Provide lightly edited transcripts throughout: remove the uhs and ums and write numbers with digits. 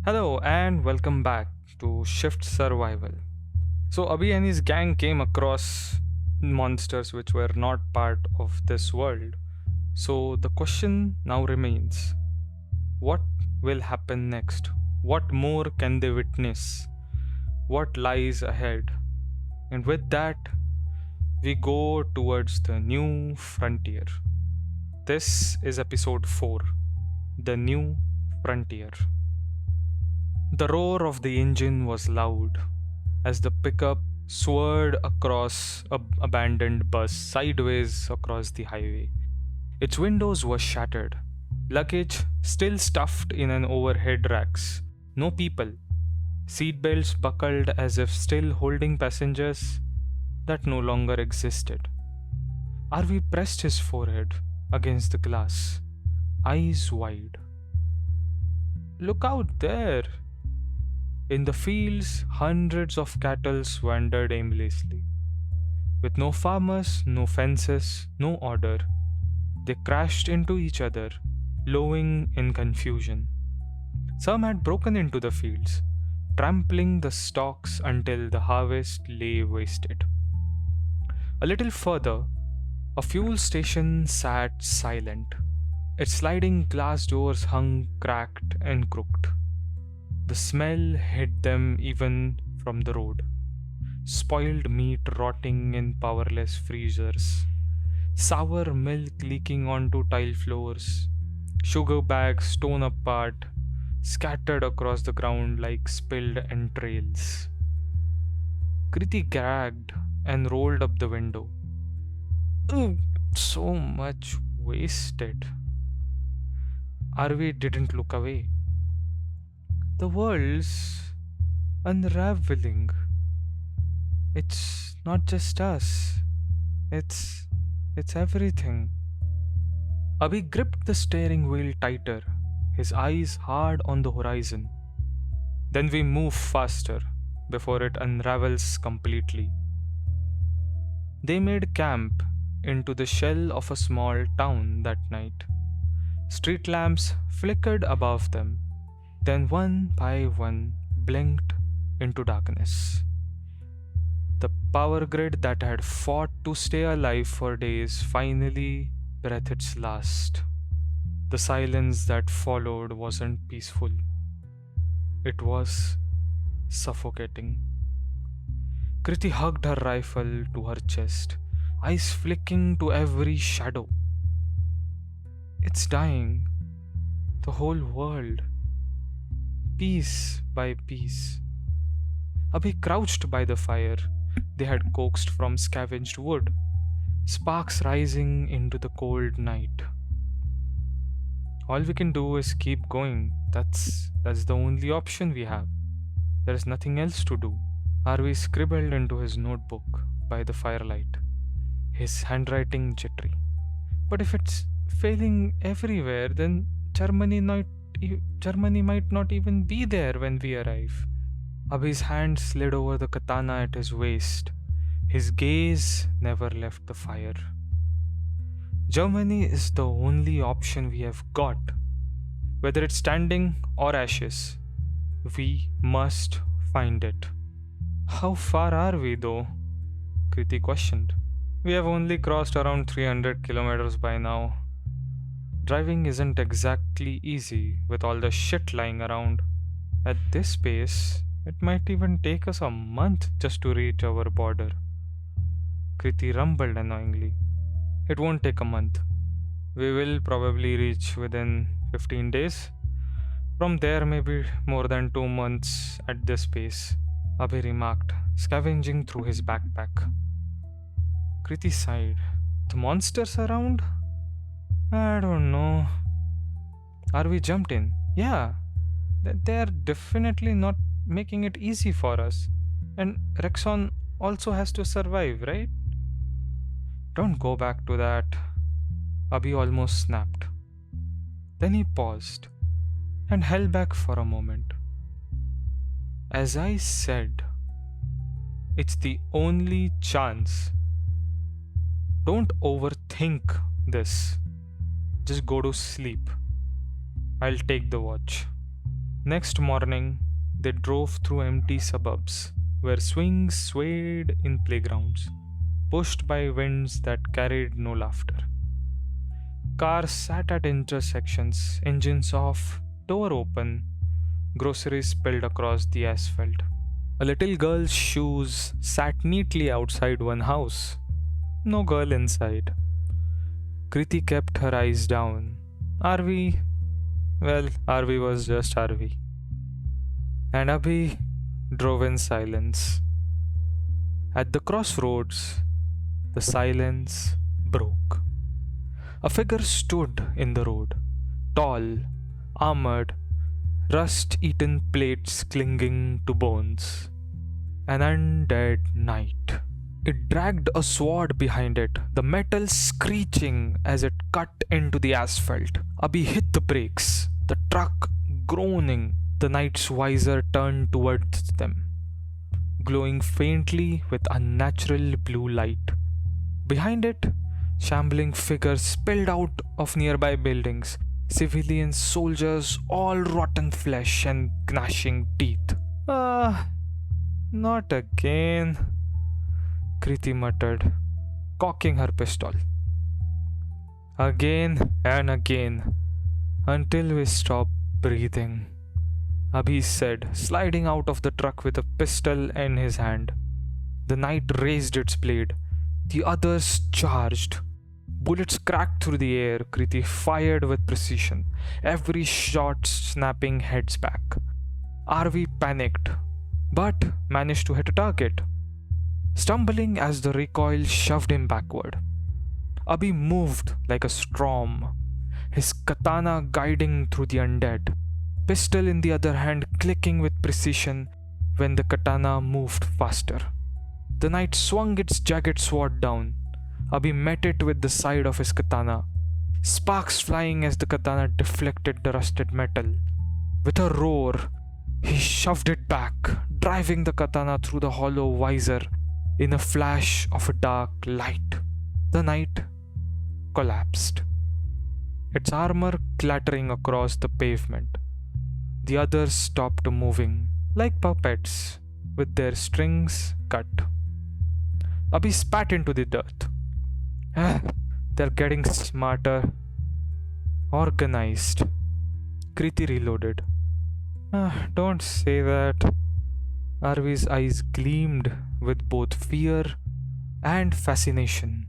Hello and welcome back to Shift Survival. So, Abhi and his gang came across monsters which were not part of this world. So, the question now remains, what will happen next? What more can they witness? What lies ahead? And with that, we go towards the new frontier. This is episode 4, The New Frontier. The roar of the engine was loud as the pickup swerved across a abandoned bus sideways across the highway. Its windows were shattered, luggage still stuffed in an overhead racks. No people, seatbelts buckled as if still holding passengers that no longer existed. Arvi pressed his forehead against the glass, eyes wide. Look out there! In the fields, hundreds of cattle wandered aimlessly. With no farmers, no fences, no order, they crashed into each other, lowing in confusion. Some had broken into the fields, trampling the stalks until the harvest lay wasted. A little further, a fuel station sat silent. Its sliding glass doors hung cracked and crooked. The smell hit them even from the road. Spoiled meat rotting in powerless freezers, sour milk leaking onto tile floors, sugar bags torn apart, scattered across the ground like spilled entrails. Kriti gagged and rolled up the window. Ugh, so much wasted. Arvi didn't look away. The world's unraveling. It's not just us. It's everything. Abhi gripped the steering wheel tighter, his eyes hard on the horizon. Then we move faster before it unravels completely. They made camp into the shell of a small town that night. Street lamps flickered above them, then one by one blinked into darkness. The power grid that had fought to stay alive for days finally breathed its last. The silence that followed wasn't peaceful, it was suffocating. Kriti hugged her rifle to her chest, eyes flicking to every shadow. It's dying, the whole world, piece by piece. Abhi crouched by the fire they had coaxed from scavenged wood, sparks rising into the cold night. All we can do is keep going. That's the only option we have. There is nothing else to do. Arvi scribbled into his notebook by the firelight, his handwriting jittery. But if it's failing everywhere, then Germany might not even be there when we arrive. Abhi's hand slid over the katana at his waist. His gaze never left the fire. Germany is the only option we have got. Whether it's standing or ashes, we must find it. How far are we though? Kriti questioned. We have only crossed around 300 kilometers by now. Driving isn't exactly easy with all the shit lying around. At this pace, it might even take us a month just to reach our border. Kriti rumbled annoyingly. It won't take a month. We will probably reach within 15 days. From there, maybe more than 2 months at this pace, Abhi remarked, scavenging through his backpack. Kriti sighed. The monsters around? I don't know. Arvi jumped in. Yeah, they're definitely not making it easy for us. And Rexon also has to survive, right? Don't go back to that. Abhi almost snapped. Then he paused and held back for a moment. As I said, it's the only chance. Don't overthink this. Just go to sleep. I'll take the watch. Next morning, they drove through empty suburbs where swings swayed in playgrounds, pushed by winds that carried no laughter. Cars sat at intersections, engines off, door open, groceries spilled across the asphalt. A little girl's shoes sat neatly outside one house. No girl inside. Kriti kept her eyes down. RV? Well, RV was just RV. And Abhi drove in silence. At the crossroads, the silence broke. A figure stood in the road, tall, armored, rust-eaten plates clinging to bones. An undead knight. It dragged a sword behind it, the metal screeching as it cut into the asphalt. Abhi hit the brakes, the truck groaning. The knight's visor turned towards them, glowing faintly with unnatural blue light. Behind it, shambling figures spilled out of nearby buildings, civilians, soldiers, all rotten flesh and gnashing teeth. Not again, Kriti muttered, cocking her pistol. Again and again, until we stop breathing, Abhi said, sliding out of the truck with a pistol in his hand. The knight raised its blade. The others charged. Bullets cracked through the air. Kriti fired with precision, every shot snapping heads back. RV panicked, but managed to hit a target, stumbling as the recoil shoved him backward. Abhi moved like a storm, his katana guiding through the undead, pistol in the other hand clicking with precision when the katana moved faster. The knight swung its jagged sword down. Abhi met it with the side of his katana, sparks flying as the katana deflected the rusted metal. With a roar, he shoved it back, driving the katana through the hollow visor in a flash of a dark light. The knight collapsed, its armor clattering across the pavement. The others stopped moving, like puppets, with their strings cut. Abhi spat into the dirt. They're getting smarter. Organized. Kriti reloaded. Don't say that. Arvi's eyes gleamed with both fear and fascination.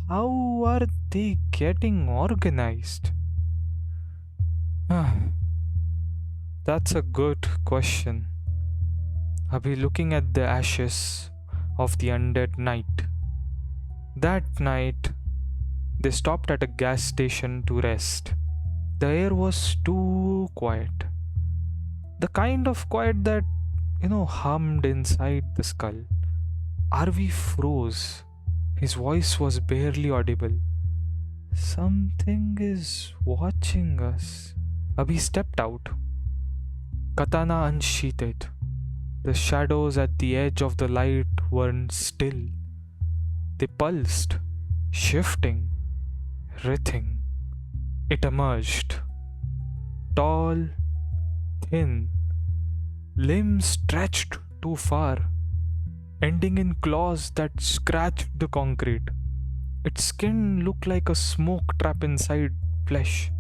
How are they getting organized? That's a good question. Abhi looking at the ashes of the undead knight. That night, they stopped at a gas station to rest. The air was too quiet. The kind of quiet that, hummed inside the skull. RV froze. His voice was barely audible. Something is watching us. Abhi stepped out, katana unsheathed. The shadows at the edge of the light weren't still. They pulsed, shifting, writhing. It emerged. Tall, thin, limbs stretched too far, ending in claws that scratched the concrete. Its skin looked like a smoke trap inside flesh.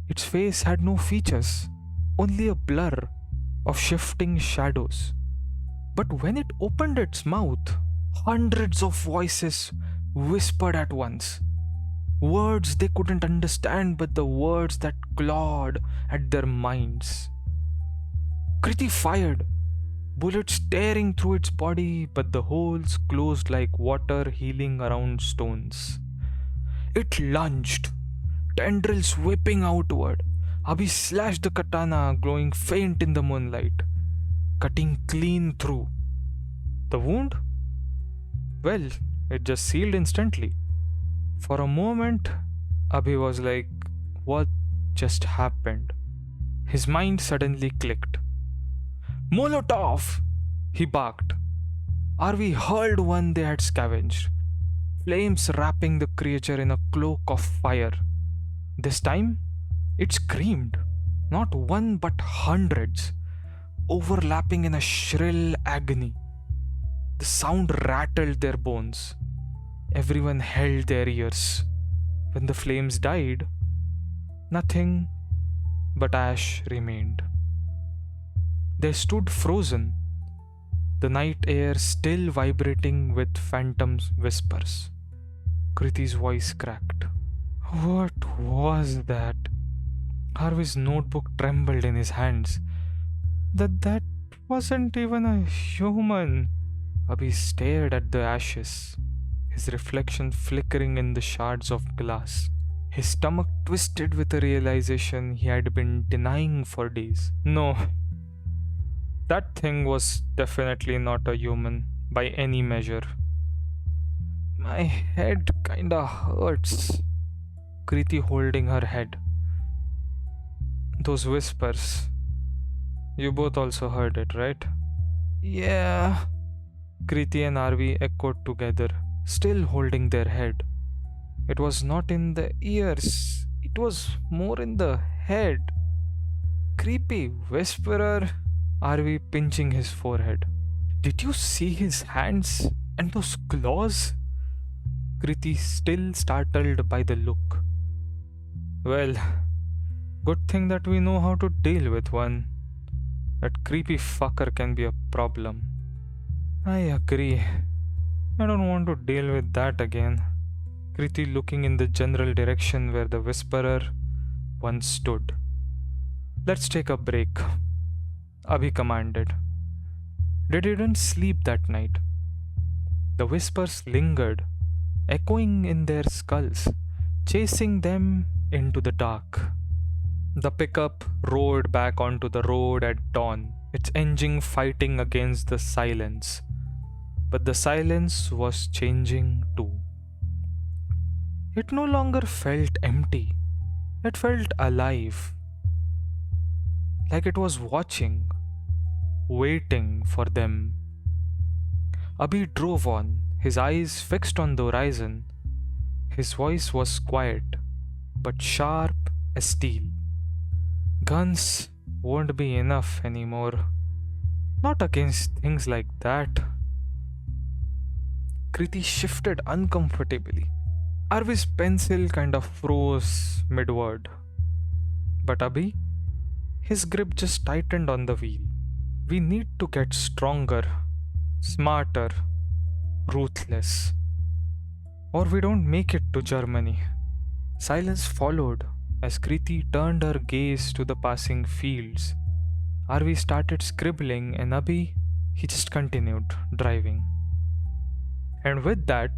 Its face had no features, only a blur of shifting shadows. But when it opened its mouth, hundreds of voices whispered at once. Words they couldn't understand, but the words that clawed at their minds. Kriti fired, bullets tearing through its body, but the holes closed like water healing around stones. It lunged, tendrils whipping outward. Abhi slashed the katana, glowing faint in the moonlight, cutting clean through. The wound? Well, it just sealed instantly. For a moment, Abhi was like, what just happened? His mind suddenly clicked. Molotov! He barked. RV hurled one they had scavenged, flames wrapping the creature in a cloak of fire. This time, it screamed. Not one but hundreds, overlapping in a shrill agony. The sound rattled their bones. Everyone held their ears. When the flames died, nothing but ash remained. They stood frozen, the night air still vibrating with phantom's whispers. Kriti's voice cracked. What was that? Harvey's notebook trembled in his hands. That wasn't even a human. Abhi stared at the ashes, his reflection flickering in the shards of glass. His stomach twisted with a realization he had been denying for days. No, that thing was definitely not a human by any measure. My head kinda hurts. Kriti holding her head. Those whispers. You both also heard it, right? Yeah. Kriti and Arvi echoed together, still holding their head. It was not in the ears, it was more in the head. Creepy whisperer, Arvi pinching his forehead. Did you see his hands and those claws? Kriti still startled by the look. Well, good thing that we know how to deal with one. That creepy fucker can be a problem. I agree. I don't want to deal with that again. Kriti looking in the general direction where the whisperer once stood. Let's take a break, Abhi commanded. They didn't sleep that night. The whispers lingered, echoing in their skulls, chasing them into the dark. The pickup roared back onto the road at dawn, its engine fighting against the silence. But the silence was changing too. It no longer felt empty. It felt alive. Like it was watching, waiting for them. Abhi drove on, his eyes fixed on the horizon. His voice was quiet, but sharp as steel. Guns won't be enough anymore. Not against things like that. Kriti shifted uncomfortably. Arvi's pencil kind of froze mid-word. But Abhi, his grip just tightened on the wheel. We need to get stronger, smarter, ruthless. Or we don't make it to Germany. Silence followed as Kriti turned her gaze to the passing fields. Arvi started scribbling and Abhi, he just continued driving. And with that,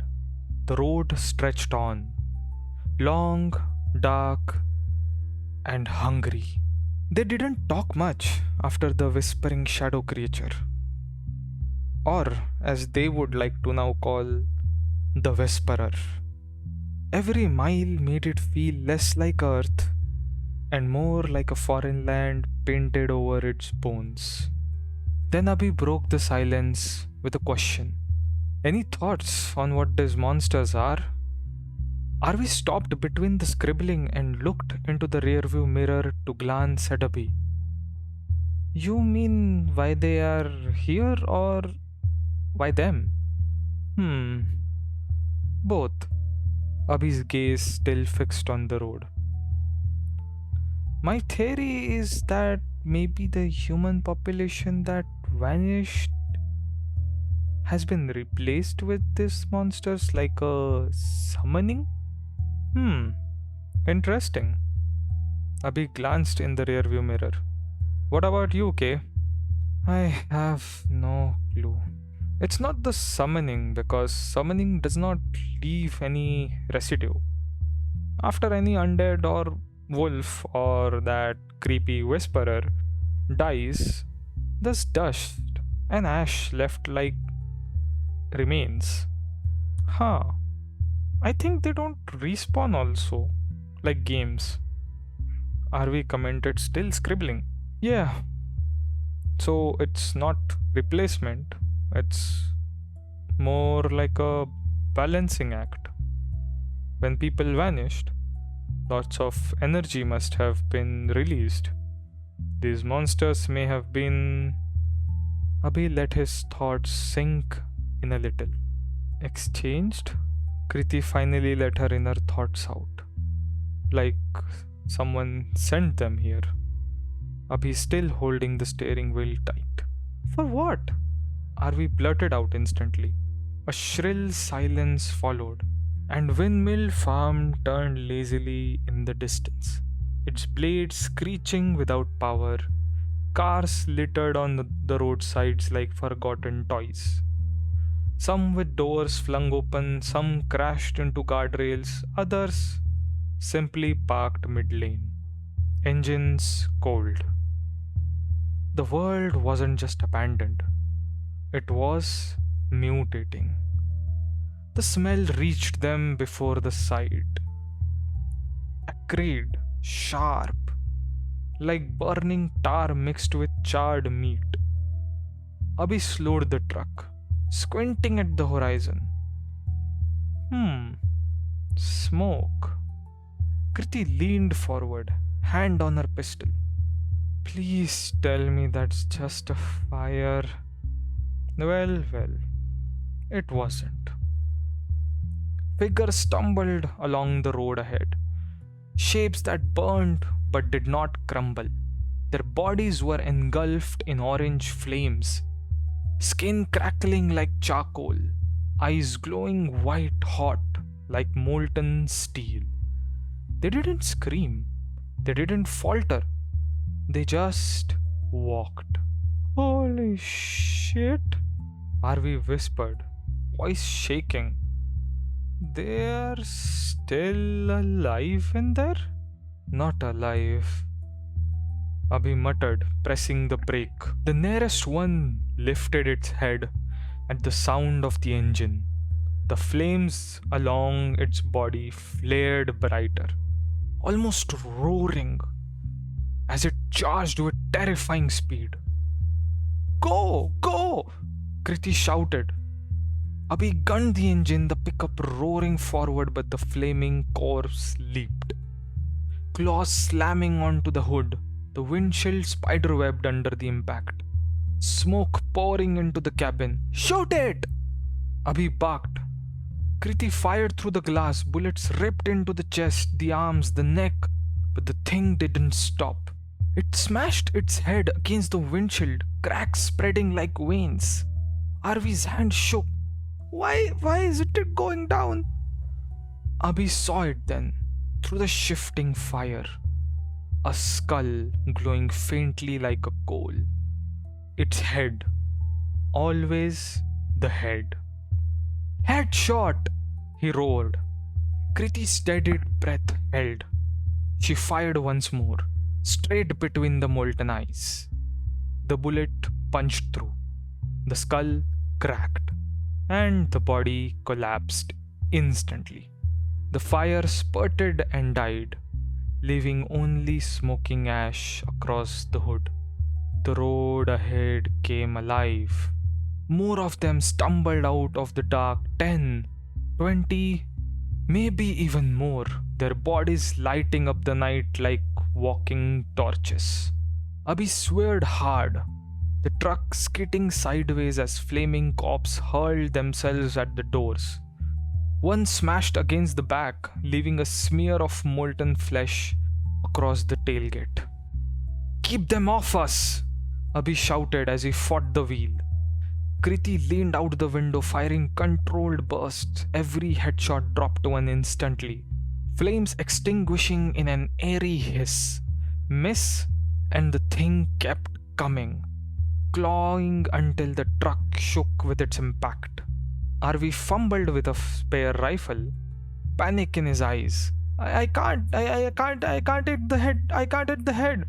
the road stretched on, long, dark, and hungry. They didn't talk much after the whispering shadow creature, or as they would like to now call, the Whisperer. Every mile made it feel less like Earth and more like a foreign land painted over its bones. Then Abhi broke the silence with a question. Any thoughts on what these monsters are? Arvi stopped between the scribbling and looked into the rearview mirror to glance at Abhi. You mean why they are here or why them? Both. Abhi's gaze still fixed on the road. My theory is that maybe the human population that vanished has been replaced with these monsters like a summoning? Interesting. Abhi glanced in the rearview mirror. What about you, Kay? I have no clue. It's not the summoning because summoning does not leave any residue. After any undead or wolf or that creepy whisperer dies, there's dust and ash left like remains. I think they don't respawn also, like games. Arvi commented, still scribbling. Yeah. So it's not replacement, it's more like a balancing act. When people vanished, lots of energy must have been released. These monsters may have been. Abhi let his thoughts sink in a little. Exchanged? Kriti finally let her inner thoughts out. Like someone sent them here. Abhi still holding the steering wheel tight. For what? Arvi blurted out instantly. A shrill silence followed, and Windmill Farm turned lazily in the distance, its blades screeching without power, cars littered on the roadsides like forgotten toys. Some with doors flung open, some crashed into guardrails, others simply parked mid lane. Engines cold. The world wasn't just abandoned, it was mutating. The smell reached them before the sight. Acrid, sharp, like burning tar mixed with charred meat. Abhi slowed the truck, squinting at the horizon. Smoke. Kriti leaned forward, hand on her pistol. Please tell me that's just a fire. Well, it wasn't. Figures stumbled along the road ahead. Shapes that burned but did not crumble. Their bodies were engulfed in orange flames, skin crackling like charcoal, eyes glowing white hot like molten steel. They didn't scream. They didn't falter. They just walked. Holy shit, Arvi whispered, voice shaking. They're still alive in there? Not alive, Abhi muttered, pressing the brake. The nearest one lifted its head at the sound of the engine. The flames along its body flared brighter, almost roaring, as it charged with terrifying speed. Go! Go! Kriti shouted. Abhi gunned the engine, the pickup roaring forward, but the flaming corpse leaped. Claws slamming onto the hood, the windshield spiderwebbed under the impact. Smoke pouring into the cabin. Shoot it! Abhi barked. Kriti fired through the glass, bullets ripped into the chest, the arms, the neck, but the thing didn't stop. It smashed its head against the windshield, cracks spreading like veins. Arvi's hand shook. Why is it going down? Abhi saw it then, through the shifting fire. A skull glowing faintly like a coal. Its head. Always the head. Headshot! He roared. Kriti's steadied breath held. She fired once more, straight between the molten eyes. The bullet punched through. The skull cracked, and the body collapsed instantly. The fire spurted and died, leaving only smoking ash across the hood. The road ahead came alive. More of them stumbled out of the dark, 10, 20, maybe even more, their bodies lighting up the night like walking torches. Abhi swerved hard, the truck skidding sideways as flaming cops hurled themselves at the doors. One smashed against the back, leaving a smear of molten flesh across the tailgate. Keep them off us! Abhi shouted as he fought the wheel. Kriti leaned out the window, firing controlled bursts. Every headshot dropped one instantly, flames extinguishing in an airy hiss. Miss, and the thing kept coming, clawing until the truck shook with its impact. Arvi fumbled with a spare rifle, panic in his eyes. I can't hit the head. I can't hit the head.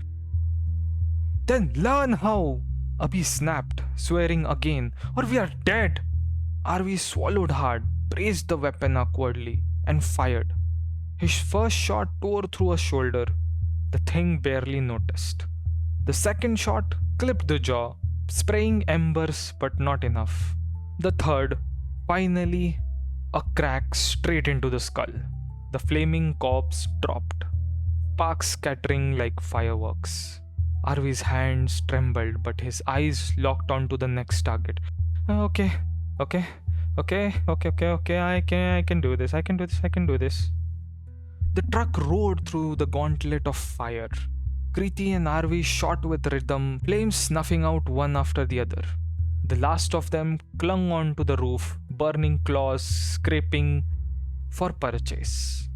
Then learn how! Abhi snapped, swearing again, or we are dead. Arvi swallowed hard, braced the weapon awkwardly, and fired. His first shot tore through a shoulder. The thing barely noticed. The second shot clipped the jaw, spraying embers but not enough. The third, finally, a crack straight into the skull. The flaming corpse dropped, sparks scattering like fireworks. Arvi's hands trembled, but his eyes locked onto the next target. Okay, okay, okay. I can do this. I can do this. The truck roared through the gauntlet of fire. Kriti and Arvi shot with rhythm, flames snuffing out one after the other. The last of them clung onto the roof, burning claws, scraping for purchase.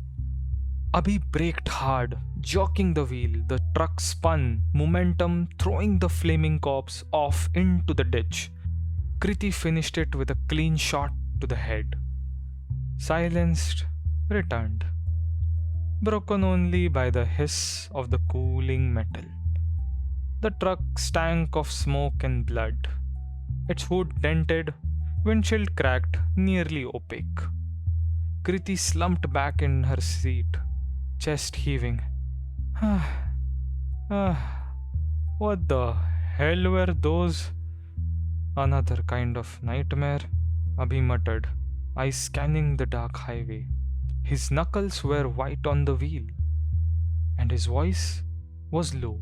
Abhi braked hard, jockeying the wheel. The truck spun, momentum throwing the flaming corpse off into the ditch. Kriti finished it with a clean shot to the head. Silenced, returned, broken only by the hiss of the cooling metal. The truck stank of smoke and blood. Its hood dented, windshield cracked, nearly opaque. Kriti slumped back in her seat, chest heaving. What the hell were those? Another kind of nightmare, Abhi muttered, eyes scanning the dark highway. His knuckles were white on the wheel, and his voice was low,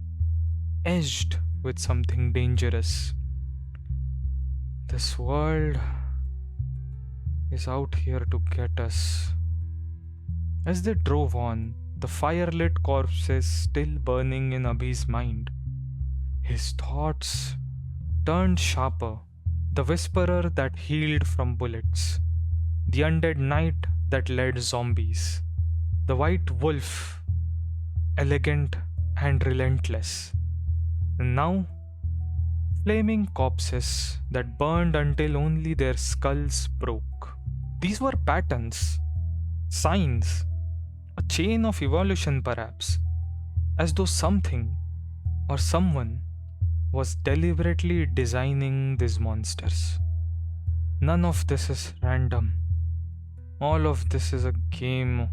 edged with something dangerous. This world is out here to get us. As they drove on, the fire-lit corpses still burning in Abhi's mind, his thoughts turned sharper. The whisperer that healed from bullets, the undead knight that led zombies, the white wolf, elegant and relentless. And now, flaming corpses that burned until only their skulls broke. These were patterns, signs, a chain of evolution perhaps, as though something or someone was deliberately designing these monsters. None of this is random. All of this is a game,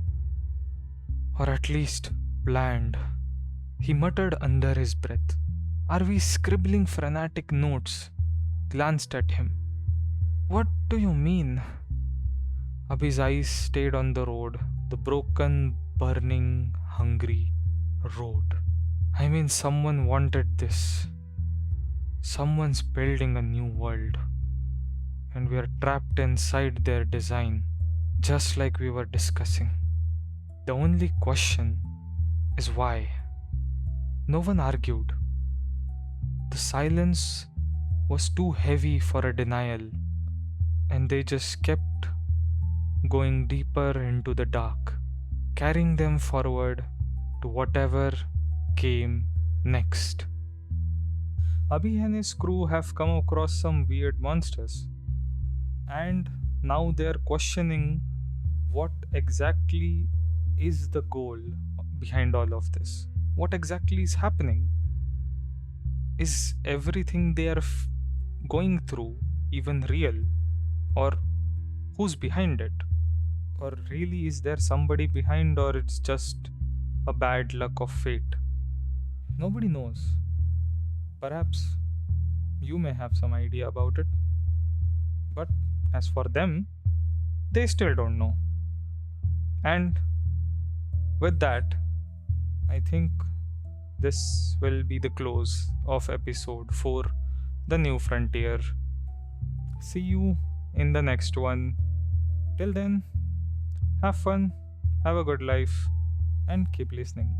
or at least planned. He muttered under his breath. Arvi, scribbling frantic notes, glanced at him. What do you mean? Abhi's eyes stayed on the road, the broken, burning, hungry road. I mean, someone wanted this. Someone's building a new world, and we are trapped inside their design, just like we were discussing. The only question is why. No one argued. The silence was too heavy for a denial, and they just kept going deeper into the dark, carrying them forward to whatever came next. Abhi and his crew have come across some weird monsters, and now they're questioning what exactly is the goal behind all of this. What exactly is happening? Is everything they are going through even real? Or who's behind it? Or really, is there somebody behind, or it's just a bad luck of fate? Nobody knows. Perhaps you may have some idea about it. But as for them, they still don't know. And with that, I think this will be the close of episode 4, The New Frontier. See you in the next one. Till then, have fun, have a good life, and keep listening.